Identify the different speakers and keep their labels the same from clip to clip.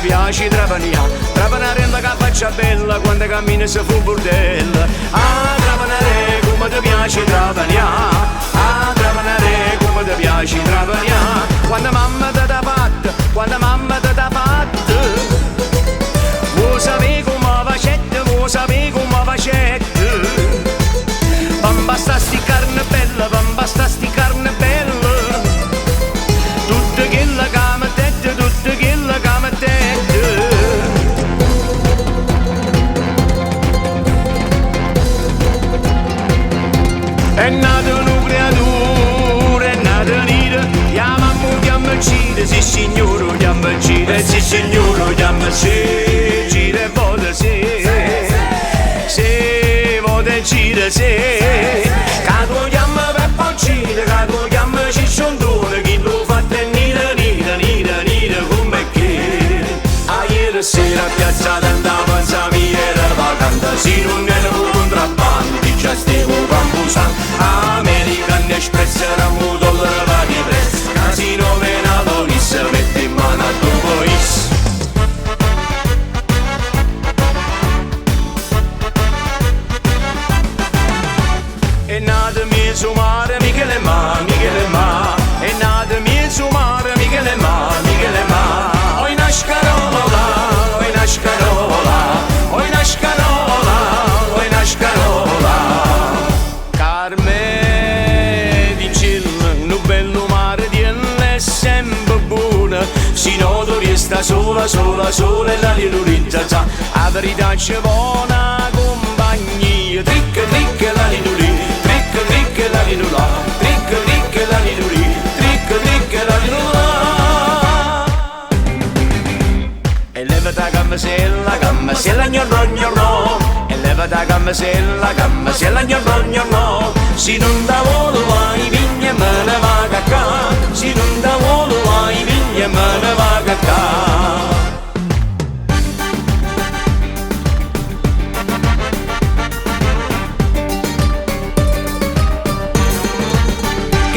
Speaker 1: piace Trapanare, Trapanarella che faccia bella quando cammina se fu bordella. Ah, Trapanare come ti piace Trapanare, ah, Trapanare come ti piace Trapanare. Quando mamma ti da fatta, quando mamma ti da fatta, vuoi sapere come facette, vuoi sapere come facette. Bamba sta sti carne bella, bamba sta sti carne bella, tutta quella che mi tette, tutta quella che mi tette. È nata una creatura, è nata nera, la mamma chiama uccide, sì signore chiama uccide, sì signore chiama uccide, gira e vota sì, sì, vota e gira sì. Cato chiama Peppa uccide, cato chiama Cicciondone, chi lo fa è nera, nera, nera, nera come che. A ieri sera a piazza andava a Saviera vacanta, si non era un contrabbando, di già stiamo campusando. American Express era un dollaro va di prezzo, casino Venadonis, metti in mano a tu bois. È nato mezzo mare, Michele Ma, Michele Ma, è nato mezzo mare, Michele Ma, Michele Ma. Oi nascarola, oi nascarola, oi nascarola, oi nascarola. Carme di cielo, un bello mare di è sempre buona, si nota che sta sola, sola, sola e la lilurizza. A verità c'è buona compagnia, tricca, tricca la lilurizza. Trick la linula, trick la linuli, trick la linula. E levata cammesella, cammesella gnorro gnorro. E levata cammesella, cammesella gnorro gnorro. Si non da volo vai vigna me ne va cacca, si non da volo vai vigna me ne va cacca.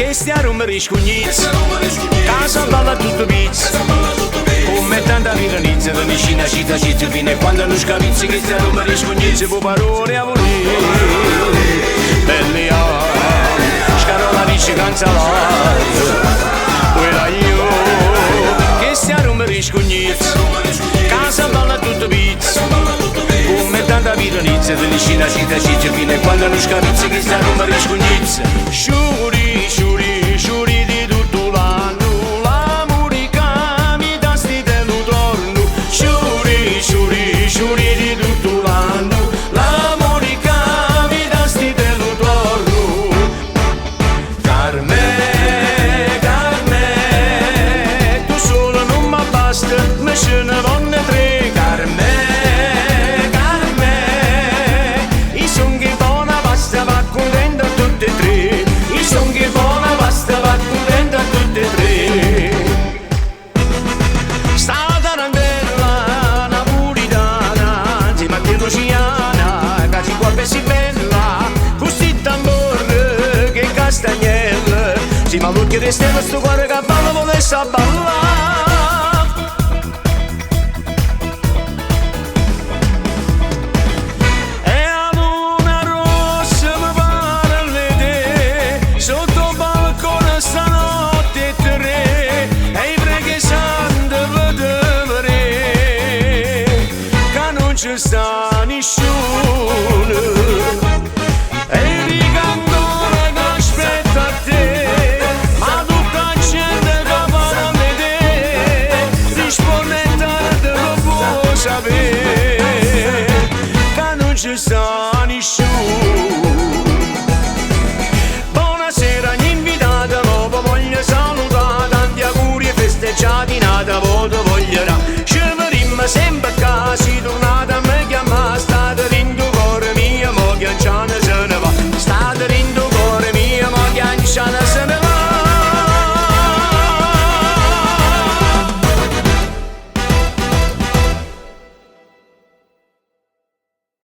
Speaker 1: Stiamo un riscugnizzo, casa balla tutto pizzo, come tanta viranizza, da vicina città città fino a quando non scavizzi, che stiamo un riscugnizzo, può parole a volere, belli a, scarola dice canzalare, quella io, che stiamo un riscugnizzo, casa balla tutto pizzo, come tanta viranizza, da vicina città città fino a quando non scavizzi, che stiamo un riscugnizzo, sciuri, sciuri. Sciuri di tutto l'anno, l'amore che mi dà sti te lo torno. Sciuri, sciuri, sciuri di tutto l'anno, l'amore che mi dà sti te lo torno. Carme, Carme, tu solo non mi basta, me ce ne vanno tre. Carme, Carme, i son che buona basta, va contenta tutte e tre. I son che buona basta, va contenta tutte e tre. Sta tarantella napolitana, si Matteo Luciana, che si guarda si bella, così tambor che castagnella, si ma l'occhio di stella sto cuore che balla volesse ballare.